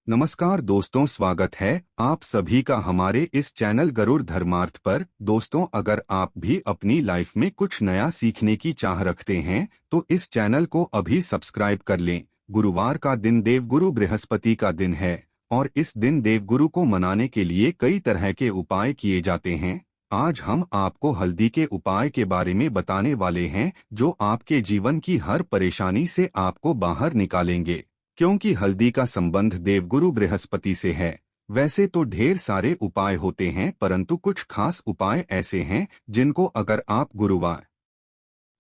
नमस्कार दोस्तों, स्वागत है आप सभी का हमारे इस चैनल गरुड़ धर्मार्थ पर। दोस्तों, अगर आप भी अपनी लाइफ में कुछ नया सीखने की चाह रखते हैं तो इस चैनल को अभी सब्सक्राइब कर लें। गुरुवार का दिन देवगुरु बृहस्पति का दिन है और इस दिन देवगुरु को मनाने के लिए कई तरह के उपाय किए जाते हैं। आज हम आपको हल्दी के उपाय के बारे में बताने वाले हैं जो आपके जीवन की हर परेशानी से आपको बाहर निकालेंगे। क्योंकि हल्दी का संबंध देवगुरु बृहस्पति से है। वैसे तो ढेर सारे उपाय होते हैं, परंतु कुछ खास उपाय ऐसे हैं जिनको अगर आप गुरुवार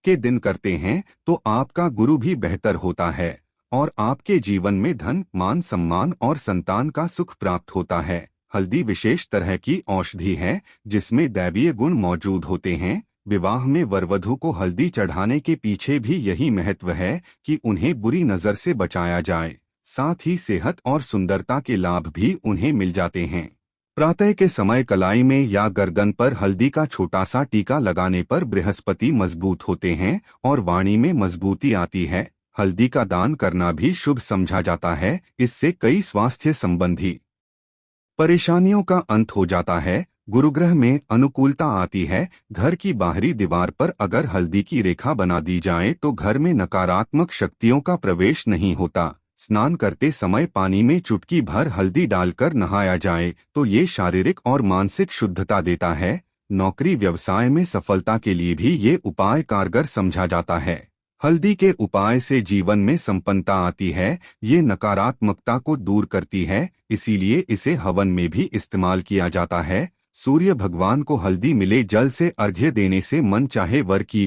के दिन करते हैं तो आपका गुरु भी बेहतर होता है और आपके जीवन में धन, मान सम्मान और संतान का सुख प्राप्त होता है। हल्दी विशेष तरह की औषधि है जिसमें दैवीय गुण मौजूद होते हैं। विवाह में वरवधु को हल्दी चढ़ाने के पीछे भी यही महत्व है कि उन्हें बुरी नजर से बचाया जाए। साथ ही सेहत और सुंदरता के लाभ भी उन्हें मिल जाते हैं। प्रातः के समय कलाई में या गर्दन पर हल्दी का छोटा सा टीका लगाने पर बृहस्पति मजबूत होते हैं और वाणी में मजबूती आती है। हल्दी का दान करना भी शुभ समझा जाता है। इससे कई स्वास्थ्य संबंधी परेशानियों का अंत हो जाता है। गुरुग्रह में अनुकूलता आती है। घर की बाहरी दीवार पर अगर हल्दी की रेखा बना दी जाए तो घर में नकारात्मक शक्तियों का प्रवेश नहीं होता। स्नान करते समय पानी में चुटकी भर हल्दी डालकर नहाया जाए तो ये शारीरिक और मानसिक शुद्धता देता है। नौकरी व्यवसाय में सफलता के लिए भी ये उपाय कारगर समझा जाता है। हल्दी के उपाय से जीवन में संपन्नता आती है। ये नकारात्मकता को दूर करती है, इसीलिए इसे हवन में भी इस्तेमाल किया जाता है। सूर्य भगवान को हल्दी मिले जल से अर्घ्य देने से मन चाहे वर की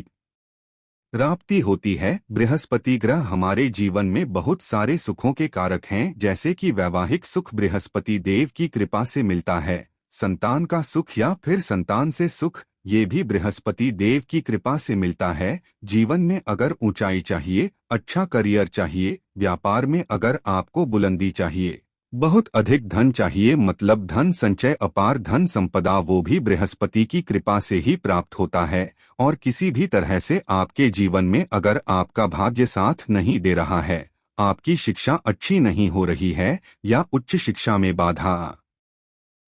प्राप्ति होती है। बृहस्पति ग्रह हमारे जीवन में बहुत सारे सुखों के कारक हैं, जैसे कि वैवाहिक सुख बृहस्पति देव की कृपा से मिलता है। संतान का सुख या फिर संतान से सुख, ये भी बृहस्पति देव की कृपा से मिलता है। जीवन में अगर ऊंचाई चाहिए, अच्छा करियर चाहिए, व्यापार में अगर आपको बुलंदी चाहिए, बहुत अधिक धन चाहिए, मतलब धन संचय, अपार धन संपदा, वो भी बृहस्पति की कृपा से ही प्राप्त होता है। और किसी भी तरह से आपके जीवन में अगर आपका भाग्य साथ नहीं दे रहा है, आपकी शिक्षा अच्छी नहीं हो रही है या उच्च शिक्षा में बाधा आ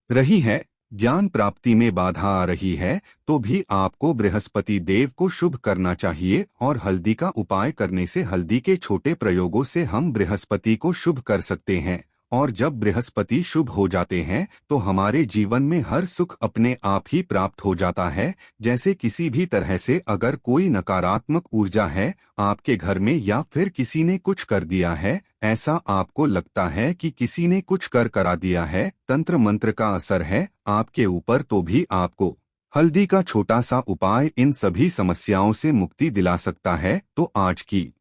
रही है, ज्ञान प्राप्ति में बाधा आ रही है, तो भी आपको बृहस्पति देव को शुभ करना चाहिए। और हल्दी का उपाय करने से, हल्दी के छोटे प्रयोगों से हम बृहस्पति को शुभ कर सकते हैं। और जब बृहस्पति शुभ हो जाते हैं तो हमारे जीवन में हर सुख अपने आप ही प्राप्त हो जाता है। जैसे किसी भी तरह से अगर कोई नकारात्मक ऊर्जा है आपके घर में या फिर किसी ने कुछ कर दिया है, ऐसा आपको लगता है कि किसी ने कुछ करा दिया है, तंत्र मंत्र का असर है आपके ऊपर, तो भी आपको हल्दी का छोटा सा उपाय इन सभी समस्याओं से मुक्ति दिला सकता है। तो आज की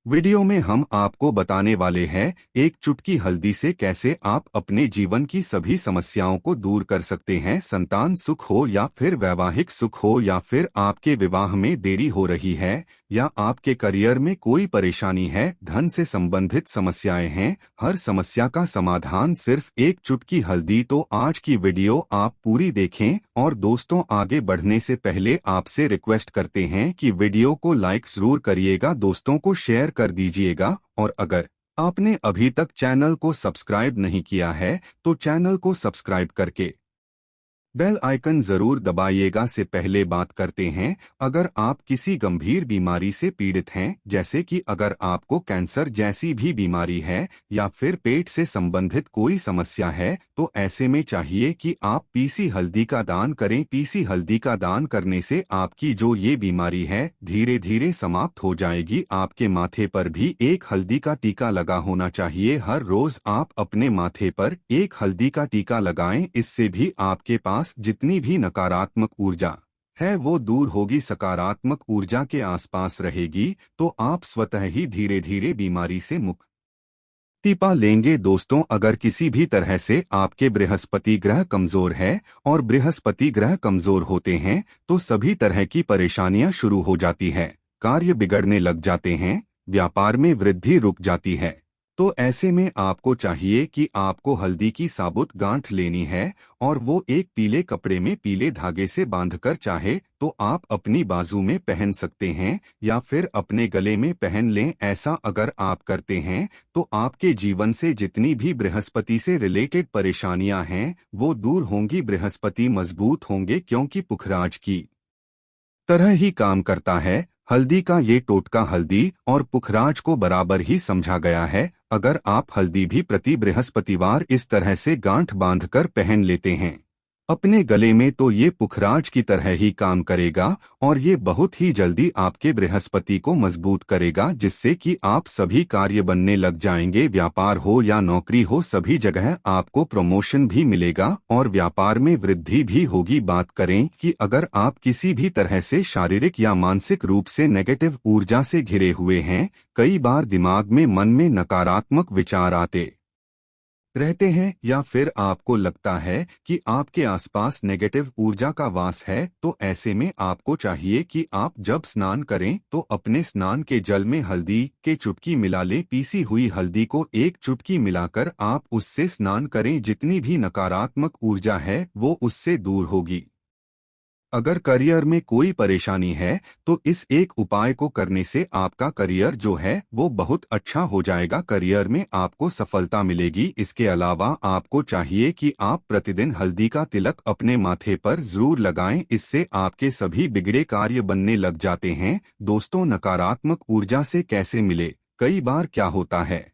वीडियो में हम आपको बताने वाले हैं एक चुटकी हल्दी से कैसे आप अपने जीवन की सभी समस्याओं को दूर कर सकते हैं। संतान सुख हो या फिर वैवाहिक सुख हो या फिर आपके विवाह में देरी हो रही है या आपके करियर में कोई परेशानी है, धन से संबंधित समस्याएं हैं, हर समस्या का समाधान सिर्फ एक चुटकी हल्दी। तो आज की वीडियो आप पूरी देखें। और दोस्तों, आगे बढ़ने से पहले आपसे रिक्वेस्ट करते हैं कि वीडियो को लाइक जरूर करिएगा, दोस्तों को शेयर कर दीजिएगा। और अगर आपने अभी तक चैनल को सब्सक्राइब नहीं किया है तो चैनल को सब्सक्राइब करके बेल आइकन जरूर दबाइएगा। से पहले बात करते हैं, अगर आप किसी गंभीर बीमारी से पीड़ित हैं, जैसे कि अगर आपको कैंसर जैसी भी बीमारी है या फिर पेट से संबंधित कोई समस्या है, तो ऐसे में चाहिए कि आप पीसी हल्दी का दान करें। पीसी हल्दी का दान करने से आपकी जो ये बीमारी है धीरे धीरे समाप्त हो जाएगी। आपके माथे पर भी एक हल्दी का टीका लगा होना चाहिए। हर रोज आप अपने माथे पर एक हल्दी का टीका लगाएं, इससे भी आपके पास जितनी भी नकारात्मक ऊर्जा है वो दूर होगी, सकारात्मक ऊर्जा के आसपास रहेगी, तो आप स्वतः ही धीरे धीरे बीमारी से मुक्ति पा लेंगे। दोस्तों, अगर किसी भी तरह से आपके बृहस्पति ग्रह कमजोर है, और बृहस्पति ग्रह कमजोर होते हैं तो सभी तरह की परेशानियां शुरू हो जाती है, कार्य बिगड़ने लग जाते हैं, व्यापार में वृद्धि रुक जाती है। तो ऐसे में आपको चाहिए कि आपको हल्दी की साबुत गांठ लेनी है और वो एक पीले कपड़े में पीले धागे से बांधकर चाहे तो आप अपनी बाजू में पहन सकते हैं या फिर अपने गले में पहन लें। ऐसा अगर आप करते हैं तो आपके जीवन से जितनी भी बृहस्पति से रिलेटेड परेशानियां हैं वो दूर होंगी। बृहस्पति मजबूत होंगे क्योंकि पुखराज की तरह ही काम करता है। हल्दी का ये टोटका हल्दी और पुखराज को बराबर ही समझा गया है। अगर आप हल्दी भी प्रति बृहस्पतिवार इस तरह से गांठ बांधकर पहन लेते हैं अपने गले में तो ये पुखराज की तरह ही काम करेगा और ये बहुत ही जल्दी आपके बृहस्पति को मजबूत करेगा, जिससे कि आप सभी कार्य बनने लग जाएंगे। व्यापार हो या नौकरी हो, सभी जगह आपको प्रमोशन भी मिलेगा और व्यापार में वृद्धि भी होगी। बात करें कि अगर आप किसी भी तरह से शारीरिक या मानसिक रूप से नेगेटिव ऊर्जा से घिरे हुए हैं, कई बार दिमाग में मन में नकारात्मक विचार आते रहते हैं या फिर आपको लगता है कि आपके आसपास नेगेटिव ऊर्जा का वास है, तो ऐसे में आपको चाहिए कि आप जब स्नान करें तो अपने स्नान के जल में हल्दी के चुटकी मिला लें। पीसी हुई हल्दी को एक चुटकी मिलाकर आप उससे स्नान करें। जितनी भी नकारात्मक ऊर्जा है वो उससे दूर होगी। अगर करियर में कोई परेशानी है तो इस एक उपाय को करने से आपका करियर जो है वो बहुत अच्छा हो जाएगा। करियर में आपको सफलता मिलेगी। इसके अलावा आपको चाहिए कि आप प्रतिदिन हल्दी का तिलक अपने माथे पर जरूर लगाएं। इससे आपके सभी बिगड़े कार्य बनने लग जाते हैं। दोस्तों, नकारात्मक ऊर्जा से कैसे मिले? कई बार क्या होता है,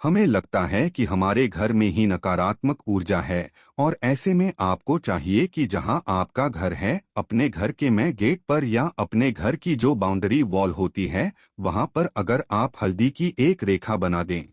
हमें लगता है कि हमारे घर में ही नकारात्मक ऊर्जा है और ऐसे में आपको चाहिए कि जहां आपका घर है, अपने घर के मेन गेट पर या अपने घर की जो बाउंड्री वॉल होती है वहां पर अगर आप हल्दी की एक रेखा बना दें,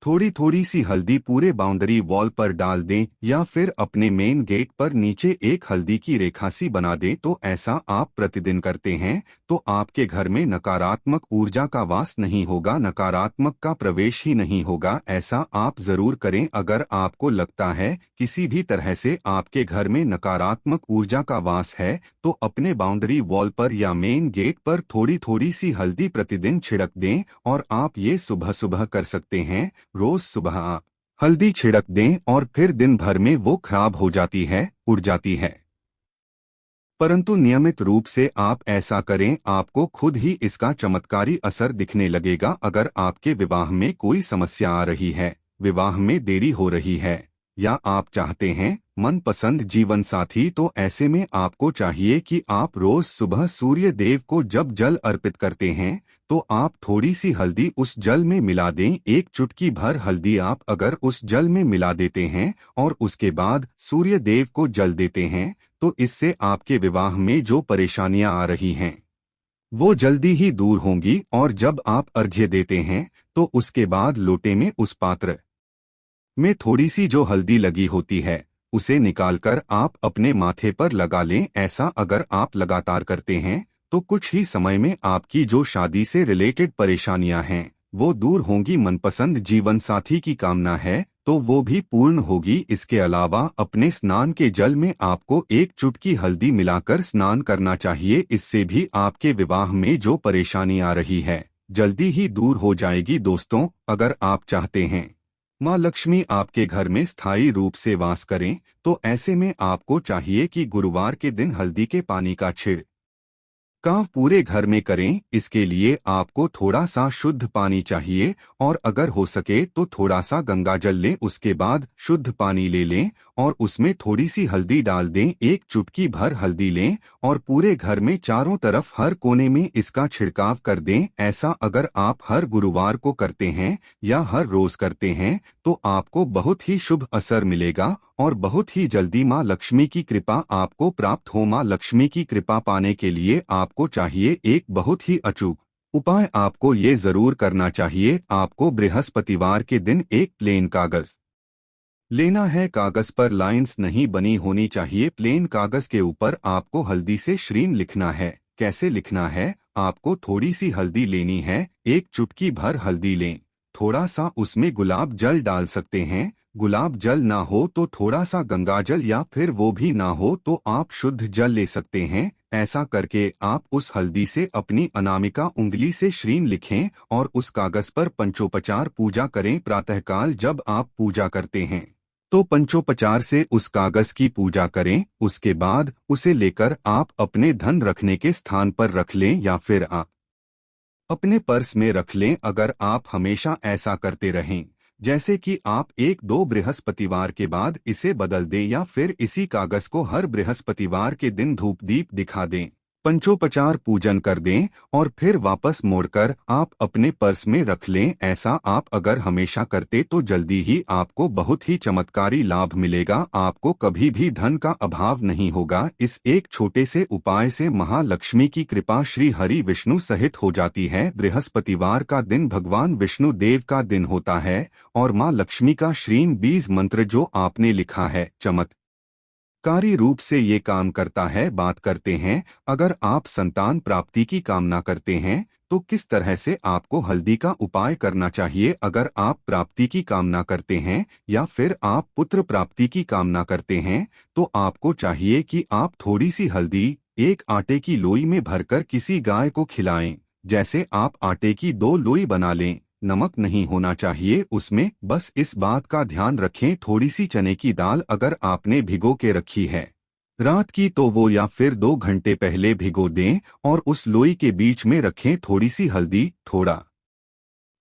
थोड़ी थोड़ी सी हल्दी पूरे बाउंड्री वॉल पर डाल दें या फिर अपने मेन गेट पर नीचे एक हल्दी की रेखा सी बना दें, तो ऐसा आप प्रतिदिन करते हैं तो आपके घर में नकारात्मक ऊर्जा का वास नहीं होगा, नकारात्मक का प्रवेश ही नहीं होगा। ऐसा आप जरूर करें। अगर आपको लगता है किसी भी तरह से आपके घर में नकारात्मक ऊर्जा का वास है तो अपने बाउंड्री वॉल पर या मेन गेट पर थोड़ी थोड़ी सी हल्दी प्रतिदिन छिड़क दें और आप ये सुबह सुबह कर सकते हैं। रोज सुबह आप हल्दी छिड़क दें और फिर दिन भर में वो खराब हो जाती है, उड़ जाती है। परंतु नियमित रूप से आप ऐसा करें, आपको खुद ही इसका चमत्कारी असर दिखने लगेगा। अगर आपके विवाह में कोई समस्या आ रही है, विवाह में देरी हो रही है या आप चाहते हैं मनपसंद जीवन साथी, तो ऐसे में आपको चाहिए कि आप रोज सुबह सूर्य देव को जब जल अर्पित करते हैं तो आप थोड़ी सी हल्दी उस जल में मिला दें। एक चुटकी भर हल्दी आप अगर उस जल में मिला देते हैं और उसके बाद सूर्य देव को जल देते हैं तो इससे आपके विवाह में जो परेशानियां आ रही हैं वो जल्दी ही दूर होंगी। और जब आप अर्घ्य देते हैं तो उसके बाद लोटे में उस पात्र में थोड़ी सी जो हल्दी लगी होती है उसे निकालकर आप अपने माथे पर लगा लें। ऐसा अगर आप लगातार करते हैं तो कुछ ही समय में आपकी जो शादी से रिलेटेड परेशानियां हैं वो दूर होंगी। मनपसंद जीवन साथी की कामना है तो वो भी पूर्ण होगी। इसके अलावा अपने स्नान के जल में आपको एक चुटकी हल्दी मिलाकर स्नान करना चाहिए। इससे भी आपके विवाह में जो परेशानी आ रही है जल्दी ही दूर हो जाएगी। दोस्तों, अगर आप चाहते हैं माँ लक्ष्मी आपके घर में स्थायी रूप से वास करें तो ऐसे में आपको चाहिए कि गुरुवार के दिन हल्दी के पानी का छिड़काव पूरे घर में करें। इसके लिए आपको थोड़ा सा शुद्ध पानी चाहिए और अगर हो सके तो थोड़ा सा गंगा जल लें। उसके बाद शुद्ध पानी ले लें और उसमें थोड़ी सी हल्दी डाल दें। एक चुटकी भर हल्दी लें और पूरे घर में चारों तरफ हर कोने में इसका छिड़काव कर दें। ऐसा अगर आप हर गुरुवार को करते हैं या हर रोज करते हैं तो आपको बहुत ही शुभ असर मिलेगा और बहुत ही जल्दी माँ लक्ष्मी की कृपा आपको प्राप्त हो। माँ लक्ष्मी की कृपा पाने के लिए आपको चाहिए एक बहुत ही अचूक उपाय आपको ये जरूर करना चाहिए। आपको बृहस्पतिवार के दिन एक प्लेन कागज लेना है। कागज पर लाइंस नहीं बनी होनी चाहिए। प्लेन कागज के ऊपर आपको हल्दी से श्रीम लिखना है। कैसे लिखना है? आपको थोड़ी सी हल्दी लेनी है, एक चुटकी भर हल्दी लें, थोड़ा सा उसमें गुलाब जल डाल सकते हैं। गुलाब जल ना हो तो थोड़ा सा गंगा जल या फिर वो भी ना हो तो आप शुद्ध जल ले सकते हैं। ऐसा करके आप उस हल्दी से अपनी अनामिका उंगली से श्रीन लिखें और उस कागज पर पंचोपचार पूजा करें। प्रातःकाल जब आप पूजा करते हैं तो पंचोपचार से उस कागज की पूजा करें। उसके बाद उसे लेकर आप अपने धन रखने के स्थान पर रख लें या फिर आप अपने पर्स में रख लें। अगर आप हमेशा ऐसा करते रहें, जैसे कि आप 1-2 बृहस्पतिवार के बाद इसे बदल दें या फिर इसी कागज को हर बृहस्पतिवार के दिन धूप दीप दिखा दें, पंचोपचार पूजन कर दें और फिर वापस मोड़कर आप अपने पर्स में रख लें। ऐसा आप अगर हमेशा करते तो जल्दी ही आपको बहुत ही चमत्कारी लाभ मिलेगा। आपको कभी भी धन का अभाव नहीं होगा। इस एक छोटे से उपाय से महालक्ष्मी की कृपा श्री हरि विष्णु सहित हो जाती है। बृहस्पतिवार का दिन भगवान विष्णु देव का दिन होता है और माँ लक्ष्मी का श्रीन बीज मंत्र जो आपने लिखा है चमत्कारी रूप से ये काम करता है। बात करते हैं, अगर आप संतान प्राप्ति की कामना करते हैं तो किस तरह से आपको हल्दी का उपाय करना चाहिए। अगर आप प्राप्ति की कामना करते हैं या फिर आप पुत्र प्राप्ति की कामना करते हैं तो आपको चाहिए कि आप थोड़ी सी हल्दी एक आटे की लोई में भरकर किसी गाय को खिलाएं। जैसे आप आटे की 2 लोई बना लें, नमक नहीं होना चाहिए उसमें। बस इस बात का ध्यान रखें, थोड़ी सी चने की दाल अगर आपने भिगो के रखी है रात की तो वो या फिर 2 घंटे पहले भिगो दें और उस लोई के बीच में रखें थोड़ी सी हल्दी, थोड़ा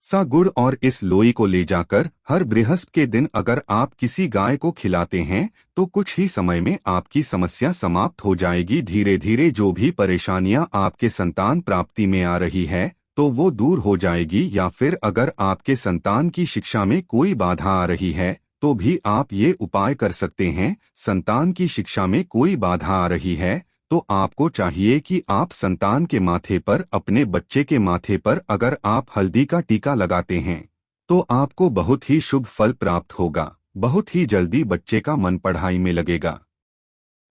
सा गुड़ और इस लोई को ले जाकर हर बृहस्पति के दिन अगर आप किसी गाय को खिलाते हैं तो कुछ ही समय में आपकी समस्या समाप्त हो जाएगी। धीरे धीरे जो भी परेशानियां आपके संतान प्राप्ति में आ रही है तो वो दूर हो जाएगी। या फिर अगर आपके संतान की शिक्षा में कोई बाधा आ रही है तो भी आप ये उपाय कर सकते हैं। संतान की शिक्षा में कोई बाधा आ रही है तो आपको चाहिए कि आप संतान के माथे पर, अपने बच्चे के माथे पर अगर आप हल्दी का टीका लगाते हैं तो आपको बहुत ही शुभ फल प्राप्त होगा। बहुत ही जल्दी बच्चे का मन पढ़ाई में लगेगा,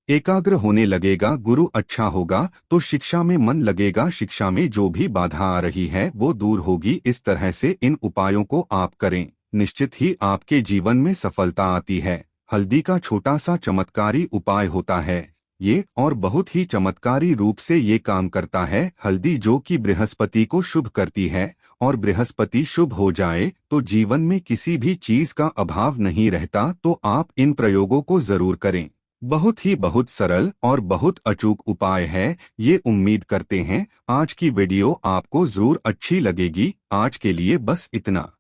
एकाग्र होने लगेगा, गुरु अच्छा होगा तो शिक्षा में मन लगेगा। शिक्षा में जो भी बाधा आ रही है वो दूर होगी। इस तरह से इन उपायों को आप करें, निश्चित ही आपके जीवन में सफलता आती है। हल्दी का छोटा सा चमत्कारी उपाय होता है ये और बहुत ही चमत्कारी रूप से ये काम करता है। हल्दी जो कि बृहस्पति को शुभ करती है और बृहस्पति शुभ हो जाए तो जीवन में किसी भी चीज का अभाव नहीं रहता। तो आप इन प्रयोगों को जरूर करें। बहुत सरल और बहुत अचूक उपाय है ये। उम्मीद करते हैं आज की वीडियो आपको जरूर अच्छी लगेगी। आज के लिए बस इतना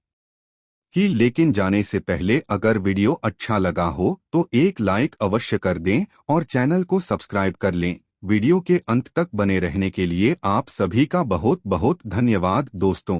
ही, लेकिन जाने से पहले अगर वीडियो अच्छा लगा हो तो एक लाइक अवश्य कर दें और चैनल को सब्सक्राइब कर लें। वीडियो के अंत तक बने रहने के लिए आप सभी का बहुत बहुत धन्यवाद दोस्तों।